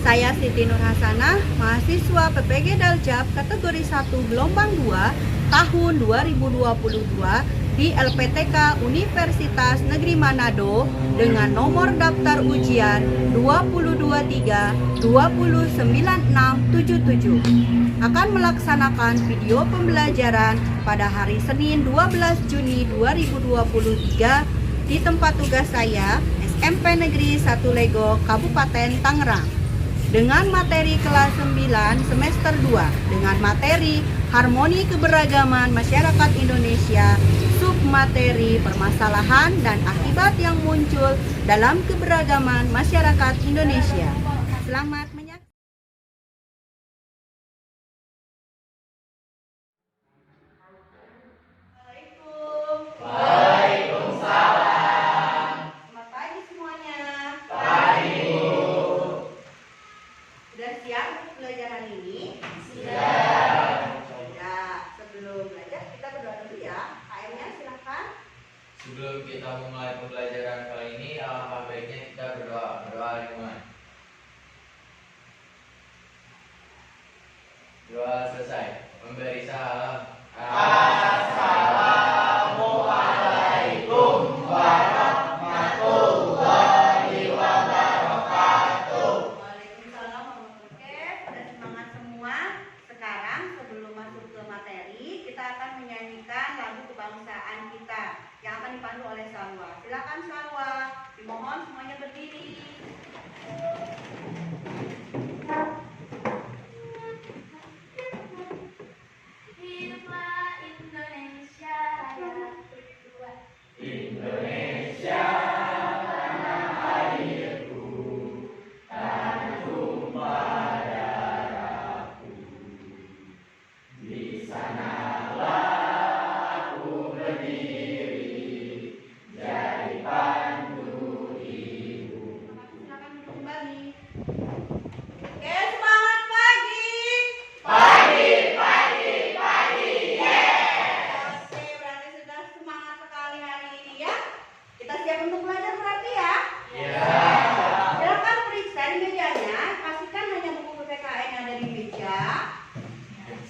Saya Siti Nur Hasanah, mahasiswa PPG Daljab kategori 1 gelombang 2 tahun 2022 di LPTK Universitas Negeri Manado dengan nomor daftar ujian 2023-209677 akan melaksanakan video pembelajaran pada hari Senin 12 Juni 2023 di tempat tugas saya SMP Negeri 1 Lego Kabupaten Tangerang dengan materi kelas 9 semester 2 dengan materi Harmoni Keberagaman Masyarakat Indonesia, submateri permasalahan dan akibat yang muncul dalam keberagaman masyarakat Indonesia. Selamat menyaksikan. Pelajaran ini sudah. Sebelum belajar kita berdoa dulu ya. KM-nya silakan. Sebelum kita memulai pembelajaran kali ini, alangkah baiknya kita berdoa lingkungan. Doa selesai. Memberi salam. Assalamualaikum warahmatullahi wabarakatuh. Waalaikumsalam warahmatullahi wabarakatuh. Sudah semangat semua. Sekarang sebelum masuk ke materi, kita akan menyanyikan lagu kebangsaan kita yang akan dipandu oleh Salwa. Silakan Salwa. Dimohon semuanya berdiri. Hiduplah Indonesia Raya. Indonesia tanah airku, tanah tumpah darahku. Di sanalah aku berdiri, jadi pandu ibu. Silakan duduk kembali. Oke, semangat pagi. Oke, berarti sudah semangat sekali hari ini ya. Kita siap untuk belajar berarti ya. Silakan periksa di mejanya. Pastikan hanya buku PPKN yang ada di meja.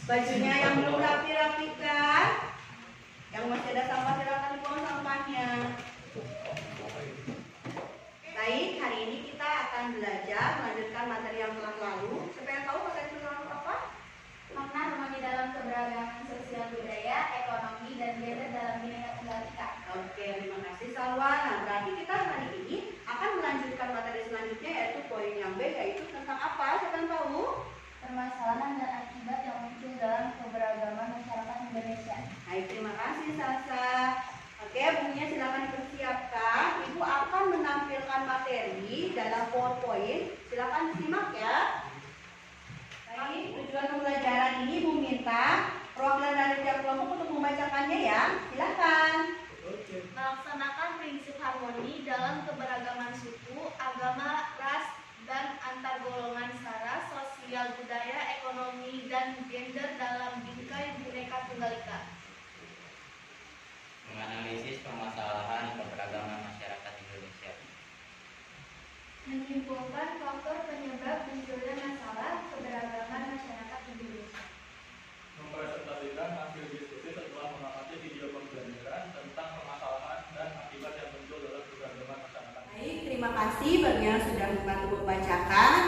Bajunya yang belum rapi-rapikan. Yang masih ada sampah silakan dibuang sampahnya. Baik, hari ini kita akan belajar melanjutkan materi yang telah lalu. Siapa yang tahu materi yang lalu apa? Makna harmoni dalam keberagaman sosial budaya, ekonomi, dan gender dalam Bhinneka Tunggal Ika. Oke, terima kasih Salwa. Nah, berarti kita hari ini akan melanjutkan materi selanjutnya yaitu poin yang B, yaitu tentang apa? Siapa yang tahu? Permasalahan dan akibat yang muncul dalam keberagaman masyarakat Indonesia. Baik, terima kasih Sasa. Oke, bukunya silakan dipersiapkan. Ibu akan menampilkan materi dalam PowerPoint. Silakan disimak ya. Baik, tujuan pembelajaran ini Ibu minta perwakilan dari tiap kelompok untuk membacakannya ya. Silakan. Melaksanakan prinsip harmoni dalam keberagaman suku, agama, ras, dan antar golongan sara, sosial budaya, ekonomi, dan gender dalam Bhinneka Tunggal Ika. Menganalisis permasalahan keberagaman masyarakat Indonesia. Menyimpulkan faktor penyebab munculnya masalah keberagaman masyarakat Indonesia. Mempresentasikan hasil diskusi setelah mengamati video pembelajaran tentang permasalahan dan akibat yang muncul dalam keberagaman masyarakat. Baik, terima kasih bagi yang sudah membantu membacakan.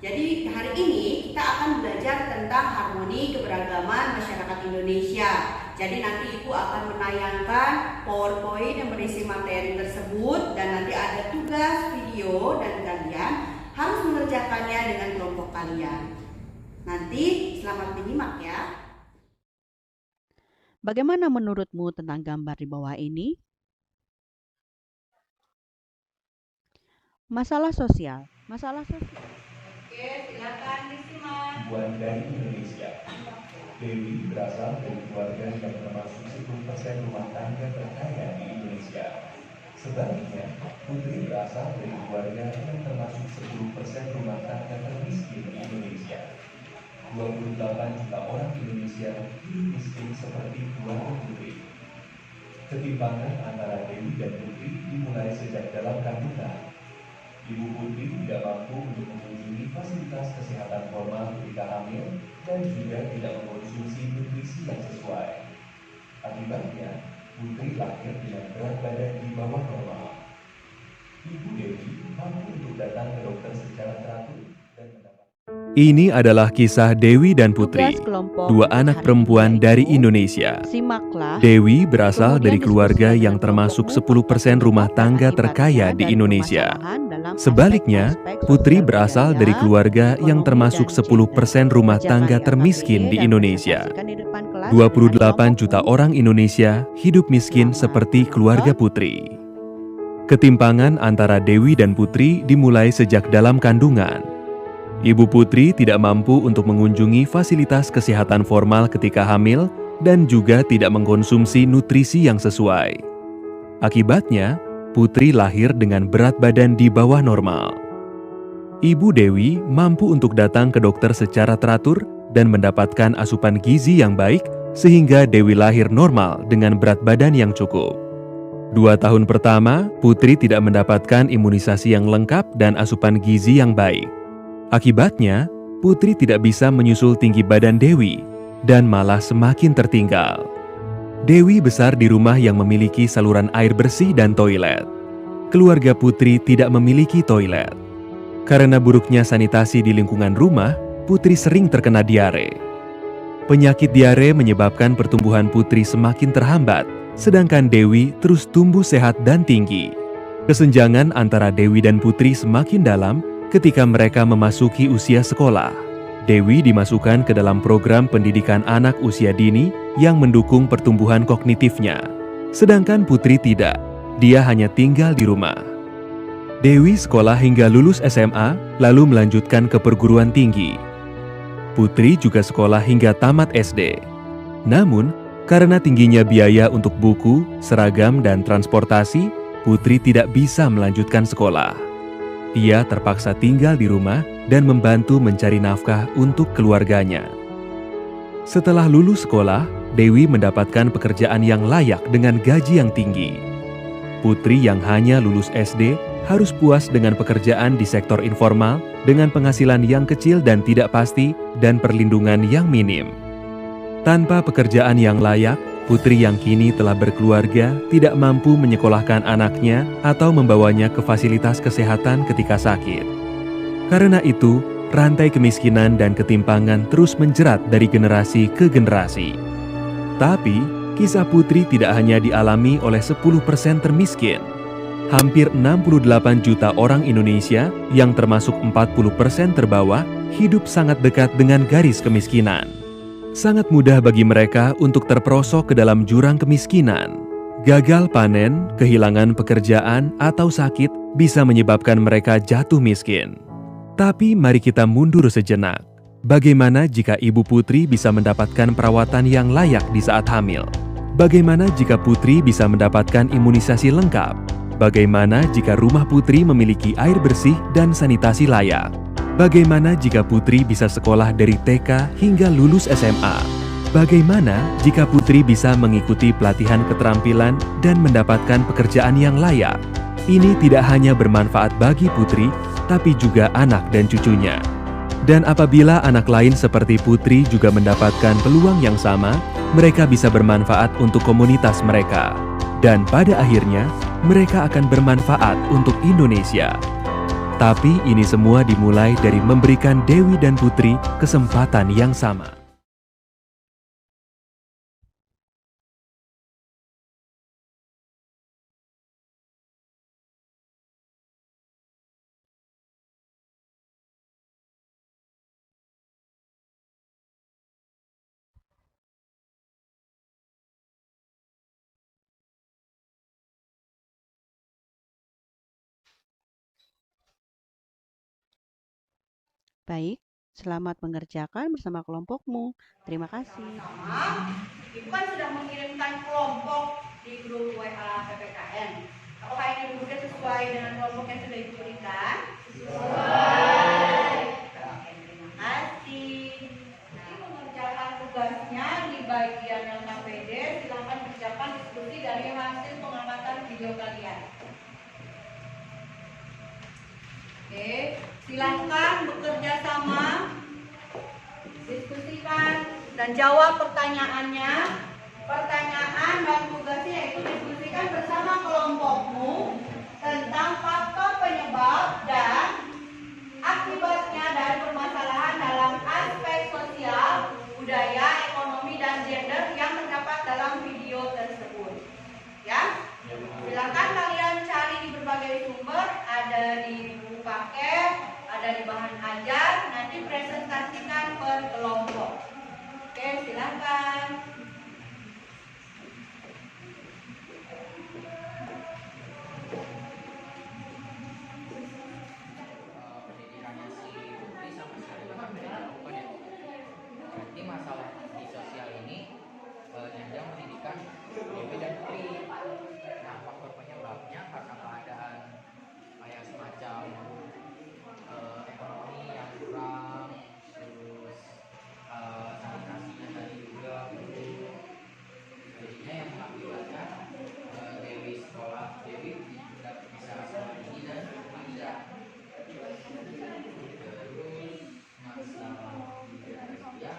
Jadi hari ini kita akan belajar tentang harmoni keberagaman masyarakat Indonesia. Jadi nanti Ibu akan menayangkan PowerPoint yang berisi materi tersebut dan nanti ada tugas video dan kalian harus mengerjakannya dengan kelompok kalian. Nanti selamat menyimak ya. Bagaimana menurutmu tentang gambar di bawah ini? Masalah sosial. Oke, silakan disimak. Buat dari Indonesia. Dewi berasal dari keluarga yang termasuk 10% rumah tangga terkaya di Indonesia. Sebaliknya, Putri berasal dari keluarga yang termasuk 10% rumah tangga termiskin di Indonesia. 28 juta orang Indonesia hidup miskin seperti keluarga Putri. Ketimpangan antara Dewi dan Putri dimulai sejak dalam kandungan. Ibu Putri tidak mampu untuk mengunjungi fasilitas kesehatan formal ketika hamil dan juga tidak mengkonsumsi nutrisi yang sesuai. Akibatnya, Putri lahir dengan berat badan di bawah normal. Ibu Dewi mampu untuk datang ke dokter secara teratur dan mendapat. Ini adalah kisah Dewi dan Putri, Tugas kelompok dua anak hari perempuan ini dari yaitu Indonesia. Simaklah. Dewi berasal Kemudian dari keluarga diskusikan yang dengan termasuk kelompokmu 10% rumah dan tangga akibatnya terkaya di dari Indonesia. permasalahan dalam Sebaliknya, aspek-aspek Putri sosial berasal budaya, dari keluarga yang ekonomi, termasuk dan 10% gender. rumah Bacakan tangga di termiskin AKB di dan Indonesia. presentasikan di depan kelas 28 juta dengan orang Indonesia hidup miskin Selamat seperti keluarga menonton. Putri. Ketimpangan antara Dewi dan Putri dimulai sejak dalam kandungan. Ibu Putri tidak mampu untuk mengunjungi fasilitas kesehatan formal ketika hamil dan juga tidak mengkonsumsi nutrisi yang sesuai. Akibatnya, Putri lahir dengan berat badan di bawah normal. Ibu Dewi mampu untuk datang ke dokter secara teratur dan mendapatkan asupan gizi yang baik sehingga Dewi lahir normal dengan berat badan yang cukup. 2 tahun pertama, Putri tidak mendapatkan imunisasi yang lengkap dan asupan gizi yang baik. Akibatnya, Putri tidak bisa menyusul tinggi badan Dewi dan malah semakin tertinggal. Dewi besar di rumah yang memiliki saluran air bersih dan toilet. Keluarga Putri tidak memiliki toilet. Karena buruknya sanitasi di lingkungan rumah, Putri sering terkena diare. Penyakit diare menyebabkan pertumbuhan Putri semakin terhambat, sedangkan Dewi terus tumbuh sehat dan tinggi. Kesenjangan antara Dewi dan Putri semakin dalam ketika mereka memasuki usia sekolah. Dewi dimasukkan ke dalam program pendidikan anak usia dini yang mendukung pertumbuhan kognitifnya. Sedangkan Putri tidak, dia hanya tinggal di rumah. Dewi sekolah hingga lulus SMA, lalu melanjutkan ke perguruan tinggi. Putri juga sekolah hingga tamat SD. Namun, karena tingginya biaya untuk buku, seragam, dan transportasi, Putri tidak bisa melanjutkan sekolah. Ia terpaksa tinggal di rumah dan membantu mencari nafkah untuk keluarganya. Setelah lulus sekolah, Dewi mendapatkan pekerjaan yang layak dengan gaji yang tinggi. Putri yang hanya lulus SD harus puas dengan pekerjaan di sektor informal dengan penghasilan yang kecil dan tidak pasti dan perlindungan yang minim. Tanpa pekerjaan yang layak, Putri yang kini telah berkeluarga tidak mampu menyekolahkan anaknya atau membawanya ke fasilitas kesehatan ketika sakit. Karena itu, rantai kemiskinan dan ketimpangan terus menjerat dari generasi ke generasi. Tapi, kisah Putri tidak hanya dialami oleh 10% termiskin. Hampir 68 juta orang Indonesia yang termasuk 40% terbawah hidup sangat dekat dengan garis kemiskinan. Sangat mudah bagi mereka untuk terperosok ke dalam jurang kemiskinan. Gagal panen, kehilangan pekerjaan, atau sakit bisa menyebabkan mereka jatuh miskin. Tapi mari kita mundur sejenak. Bagaimana jika Ibu Putri bisa mendapatkan perawatan yang layak di saat hamil? Bagaimana jika Putri bisa mendapatkan imunisasi lengkap? Bagaimana jika rumah Putri memiliki air bersih dan sanitasi layak? Bagaimana jika Putri bisa sekolah dari TK hingga lulus SMA? Bagaimana jika Putri bisa mengikuti pelatihan keterampilan dan mendapatkan pekerjaan yang layak? Ini tidak hanya bermanfaat bagi Putri, tapi juga anak dan cucunya. Dan apabila anak lain seperti Putri juga mendapatkan peluang yang sama, mereka bisa bermanfaat untuk komunitas mereka. Dan pada akhirnya, mereka akan bermanfaat untuk Indonesia. Tapi ini semua dimulai dari memberikan Dewi dan Putri kesempatan yang sama. Baik, selamat mengerjakan bersama kelompokmu. Terima kasih. Ibu kan sudah mengirimkan kelompok di grup WA PPKN. Apakah ini duduknya sesuai dengan kelompok yang sudah Ibu berikan? Sesuai. Oke, terima kasih. Nanti mengerjakan tugasnya di bagian yang KPD, silakan kerjakan diskusi dari hasil pengamatan video kalian. Silahkan bekerja sama, diskusikan dan jawab pertanyaannya. Pertanyaan dan tugasnya yaitu diskusikan bersama kelompokmu tentang faktor penyebab dan akibatnya dari permasalahan dalam aspek sosial, budaya, ekonomi, dan gender yang terdapat dalam video tersebut. Ya, silakan kalian cari di berbagai sumber, ada di buku paket, ada di bahan ajar, nanti presentasikan per kelompok. Oke, silakan. Pendidikannya si Putri sama sekali kan beda bukan ya? Berarti masalah di sosial ini nyandang pendidikan Dewi dan Putri. Nah, faktor penyebabnya karena keadaan kayak semacam ekonomi yang kurang, terus sanitasinya tadi juga perlu. Jadinya yang mengakibatkan Dewi tidak bisa sekolah tinggi dan tidak. Terus masalah dia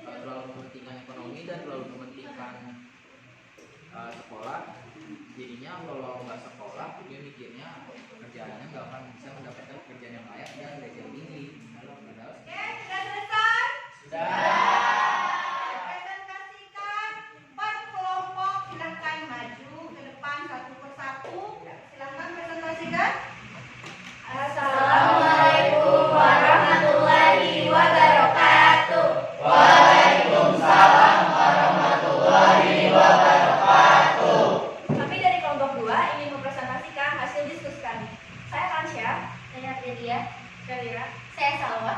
terlalu mementingkan ekonomi dan terlalu mementingkan sekolah. Jadinya kalau nggak sekolah dia mikirnya pekerjaannya nggak akan bisa mendapatkan pekerjaan yang layak dan gaji yang tinggi. Padahal Sudah selesai? sudah. Presentasikan per kelompok, silahkan maju ke depan satu persatu. Silahkan presentasikan. Assalamualaikum warahmatullahi wabarakatuh. Kami dari kelompok 2 ingin mempresentasikan hasil diskusi kami. Saya Kansya, saya Ardelia, Syawira, saya Salwa.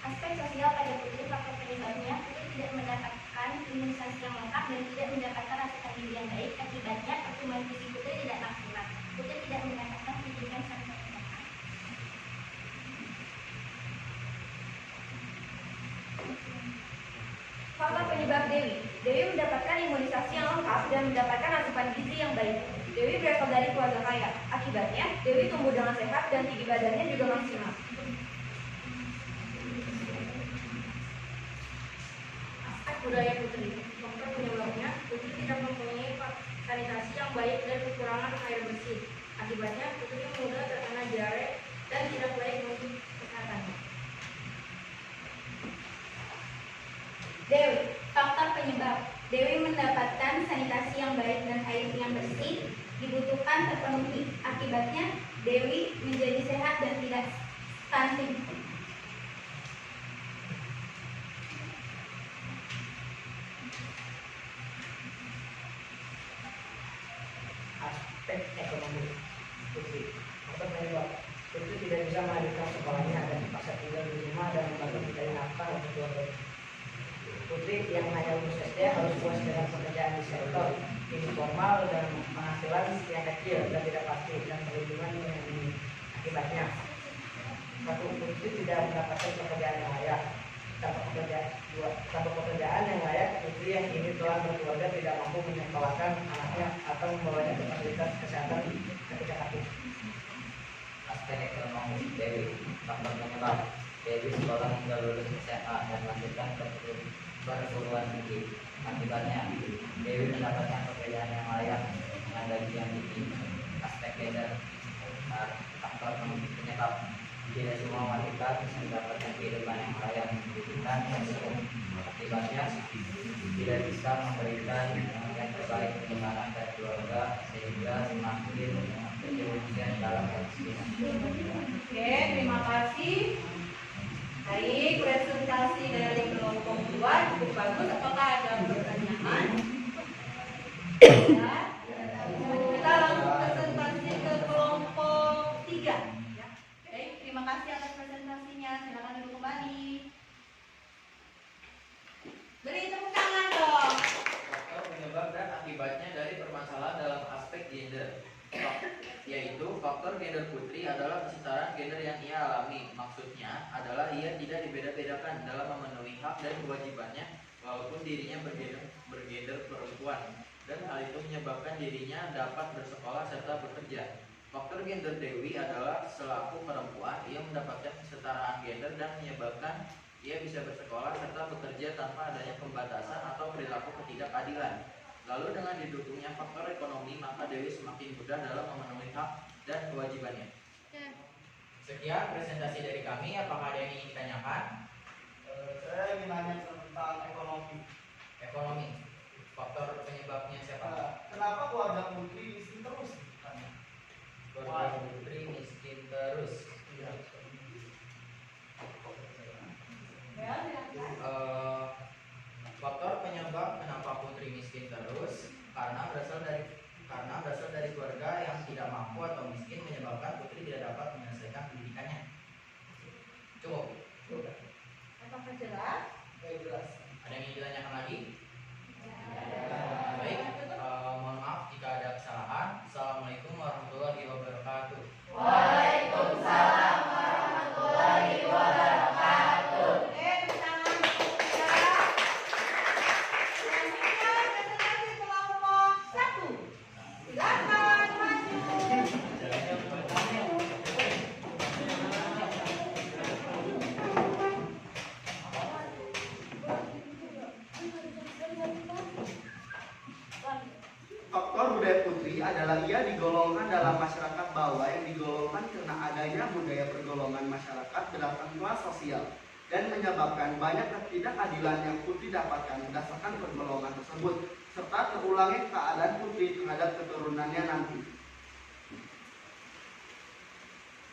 Aspek sosial pada Putri, faktor penyebabnya Putri tidak mendapatkan imunisasi yang lengkap dan tidak mendapatkan asupan gizi yang baik. Akibatnya pertumbuhan fisik Putri tidak maksimal. Putri tidak mendapatkan pendidikan sampai SMA. Faktor penyebab Dewi. Dewi mendapatkan imunisasi yang lengkap dan mendapatkan asupan gizi yang baik. Dewi berasal dari keluarga kaya. Akibatnya, Dewi tumbuh dengan sehat dan tinggi badannya juga maksimal. Aspek budaya Putri. Faktor penyebabnya, Putri tidak mempunyai sanitasi yang baik dan kekurangan air bersih. Akibatnya, Putri mudah terkena diare dan tidak baik untuk kesehatannya. Dewi, faktor penyebab. Dewi mendapatkan sanitasi yang baik dan air yang bersih dibutuhkan terpenuhi. Akibatnya, Dewi menjadi sehat dan tidak stunting. Aspek ekonomi Putri. Faktor penyebab Putri tidak bisa melanjutkan sekolahnya dan terpaksa tinggal di rumah dan membantu mencari nafkah untuk keluarga. Putri yang hanya lulus SD harus puas dengan pekerjaan di sektor informal dan penghasilan yang kecil dan tidak pasti dan perlindungan yang minim. Akibatnya, Putri tidak mendapatkan pekerjaan yang layak. Tanpa pekerjaan yang layak, Putri yang ini telah berkeluarga tidak mampu menyekolahkan anaknya atau membawanya ke fasilitas kesehatan ketika sakit. aspek ekonomi Dewi. Faktor penyebab Dewi sekolah hingga lulus SMA dan melanjutkan ke perguruan tinggi. Akibatnya Dewi mendapatkan pekerjaan yang layak dengan gaji yang tinggi. Aspek gender. Faktor penyebab tidak semua wanita bisa mendapatkan kehidupan yang layak, pendidikan yang cukup. Akibatnya tidak bisa memberikan yang terbaik untuk anak dan keluarga sehingga semakin terjerumuskan dalam kemiskinan. Oke, terima kasih. Baik, presentasi dari kelompok 2 cukup bagus. Apakah ada pertanyaan? Ya. Kita langsung presentasi ke kelompok 3. Ya. Baik, terima kasih atas presentasinya. Silakan duduk kembali. Beri tepuk tangan dong. Faktor penyebab dan akibatnya dari permasalahan dalam aspek gender, yaitu faktor gender putri adalah kesetaraan gender yang ia alami. Maksudnya adalah ia tidak dibeda-bedakan dalam memenuhi hak dan kewajibannya walaupun dirinya bergender perempuan, dan hal itu menyebabkan dirinya dapat bersekolah serta bekerja. Faktor gender Dewi adalah selaku perempuan, ia mendapatkan kesetaraan gender dan menyebabkan ia bisa bersekolah serta bekerja tanpa adanya pembatasan atau perilaku ketidakadilan. Lalu dengan didukungnya faktor ekonomi, maka Dewi semakin mudah dalam memenuhi hak dan kewajibannya. Sekian presentasi dari kami. Apakah ada yang ingin ditanyakan? Saya ingin nanya tentang ekonomi. Ekonomi. Faktor penyebabnya siapa? Kenapa keluarga putri miskin terus? Keluarga putri miskin terus. Iya. Faktor penyebab kenapa putri miskin terus karena berasal dari keluarga yang tidak mampu atau miskin, menyebabkan putri tidak dapat menyelesaikan pendidikannya. Cukup. Apakah jelas? Jelas. Ada yang ingin ditanyakan lagi? Baik, mohon maaf jika ada kesalahan. Assalamualaikum warahmatullahi wabarakatuh. Waalaikumsalam warahmatullahi wabarakatuh. Tepuk tangan untuk kita. Selanjutnya presentasi kelompok 1. Silakan maju. Faktor budaya putri adalah ia digolongkan dalam masyarakat bawah yang digolongkan karena adanya budaya pergolongan masyarakat berdasarkan kelas sosial dan menyebabkan banyak ketidakadilan yang putri dapatkan berdasarkan pergolongan tersebut serta terulangnya keadaan putri terhadap keturunannya nanti.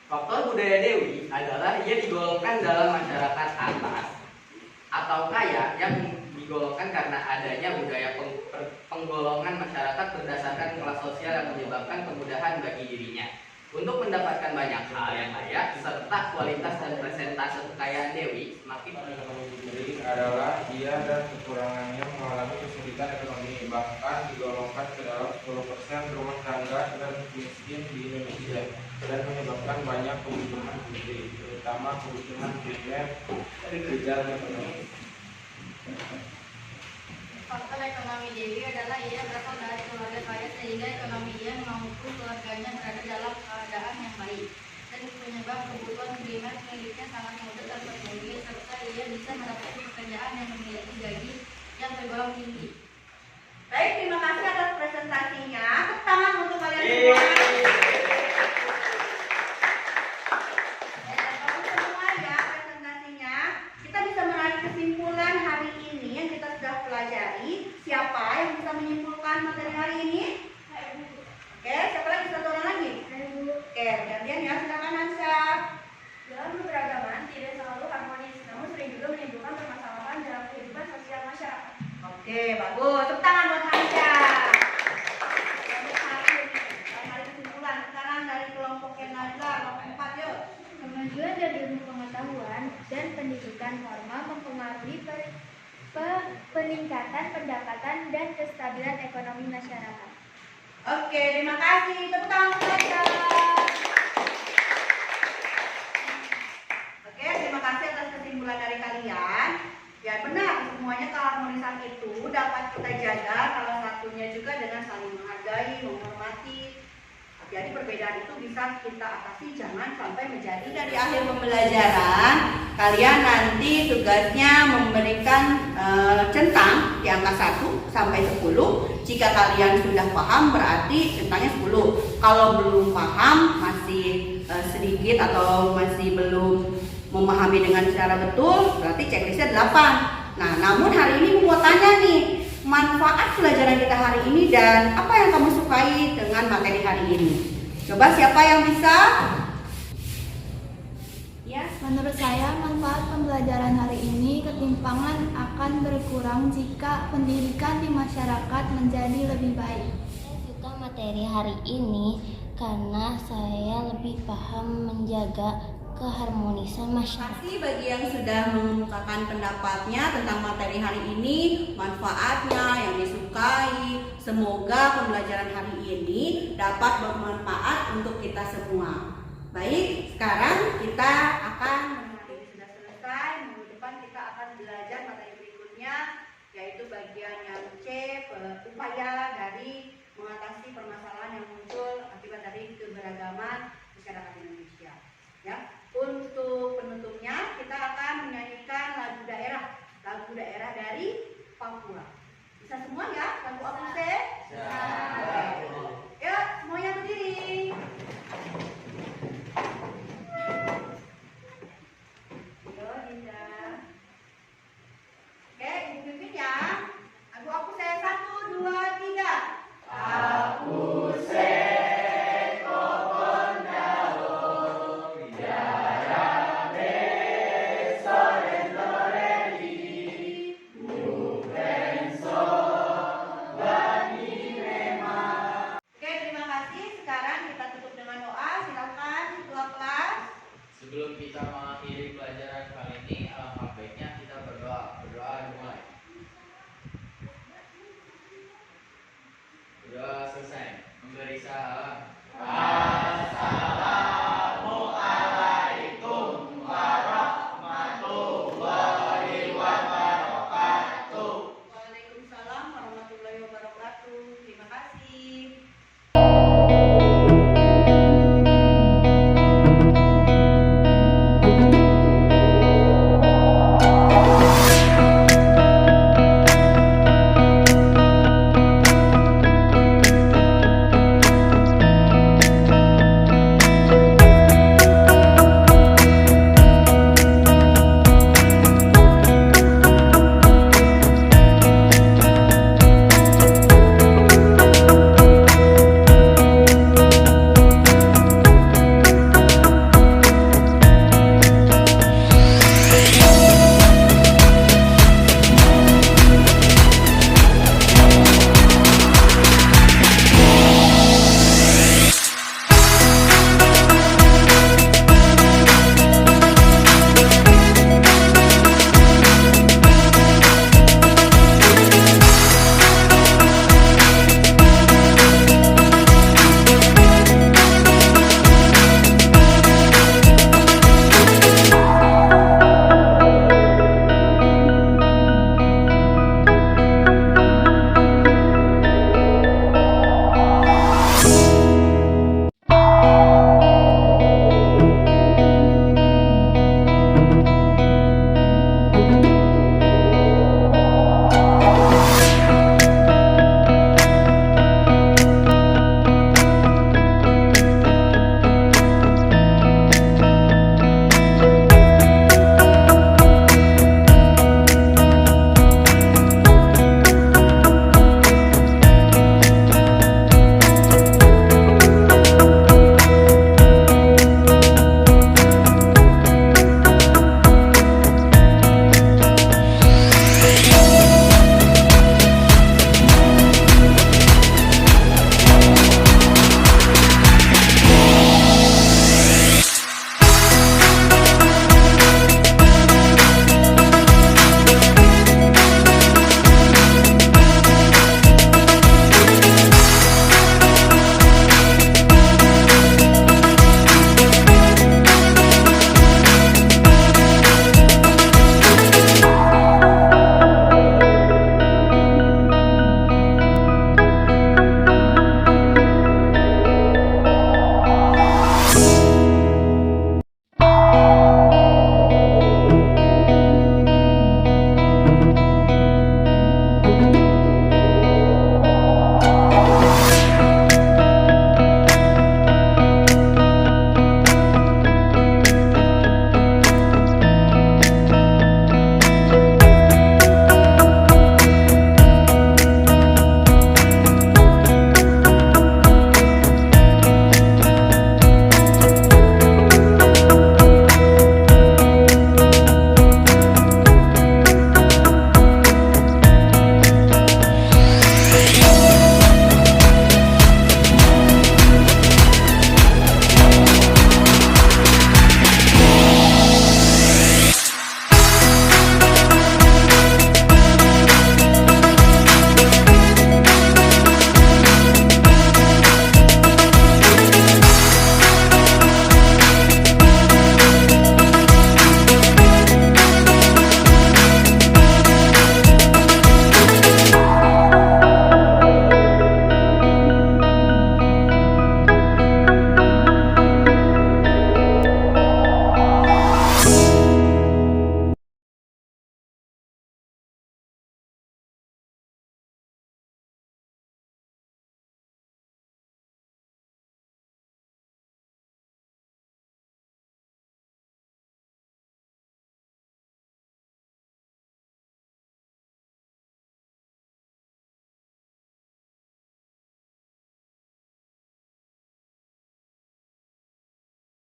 Faktor budaya Dewi adalah ia digolongkan dalam masyarakat atas atau kaya yang digolongkan karena adanya budaya penggolongan masyarakat berdasarkan kelas sosial yang menyebabkan kemudahan bagi dirinya untuk mendapatkan banyak hal yang layak serta kualitas dan presentase kekayaan Dewi semakin Putri adalah ia dan kekurangannya mengalami kesulitan ekonomi, bahkan digolongkan ke dalam 10% rumah tangga dan miskin di Indonesia dan menyebabkan banyak kebutuhan putri, terutama kebutuhan primer kejar ekonomi. Faktor ekonomi Dewi adalah ia berasal dari keluarga kaya sehingga ekonomi ia mampu keluarganya berada dalam keadaan yang baik, dan penyebab kebutuhan primer miliknya sangat mudah terpenuhi serta ia bisa mendapatkan pekerjaan yang memiliki gaji yang tergolong tinggi. Baik, terima kasih atas presentasinya. Tepuk tangan untuk kalian semua. Bagus semua ya presentasinya. Kita bisa menarik kesimpulan hari ini yang kita sudah pelajari. Siapa yang bisa menyimpulkan materi hari ini? Oke, siapa lagi? Satu orang lagi? Oke, gantian ya, silakan Hansa. Dalam keberagaman tidak selalu harmonis, namun sering juga menimbulkan permasalahan dalam kehidupan sosial masyarakat. Oke, bagus. Tepuk tangan buat Hansa. Untuk hasil hari kesimpulan. Sekarang dari kelompok yang Najla, kelompok 4 yuk. Kemajuan dan ilmu pengetahuan dan pendidikan formal mempengaruhi peningkatan pendapatan dan kestabilan ekonomi masyarakat. Oke, terima kasih. Tepuk tangan saja. Oke, terima kasih atas kesimpulan dari kalian. Ya benar, semuanya keharmonisan itu dapat kita jaga, salah satunya juga dengan saling menghargai, menghormati. Tapi Jadi perbedaan itu bisa kita atasi, jangan sampai menjadi. Dari akhir pembelajaran kalian nanti tugasnya memberikan centang di angka 1 sampai 10. Jika kalian sudah paham berarti centangnya 10. Kalau belum paham, masih sedikit atau masih belum memahami dengan secara betul, berarti checklistnya 8. Nah, namun hari ini mau tanya nih, manfaat pelajaran kita hari ini dan apa yang kamu sukai dengan materi hari ini. Coba siapa yang bisa? Ya. Menurut saya, manfaat pembelajaran hari ini, ketimpangan akan berkurang jika pendidikan di masyarakat menjadi lebih baik. Saya suka materi hari ini karena saya lebih paham menjaga keharmonisan masyarakat. Terima kasih bagi yang sudah mengemukakan pendapatnya tentang materi hari ini, manfaatnya, yang disukai. Semoga pembelajaran hari ini dapat bermanfaat untuk kita semua. Baik, sekarang kita akan sudah selesai. Minggu depan kita akan belajar materi berikutnya, yaitu bagian yang C, upaya dari mengatasi permasalahan yang muncul akibat dari keberagaman masyarakat Indonesia. Ya. Untuk penutupnya kita akan menyanyikan lagu daerah dari Papua. Bisa semua ya? Lagu apa sih?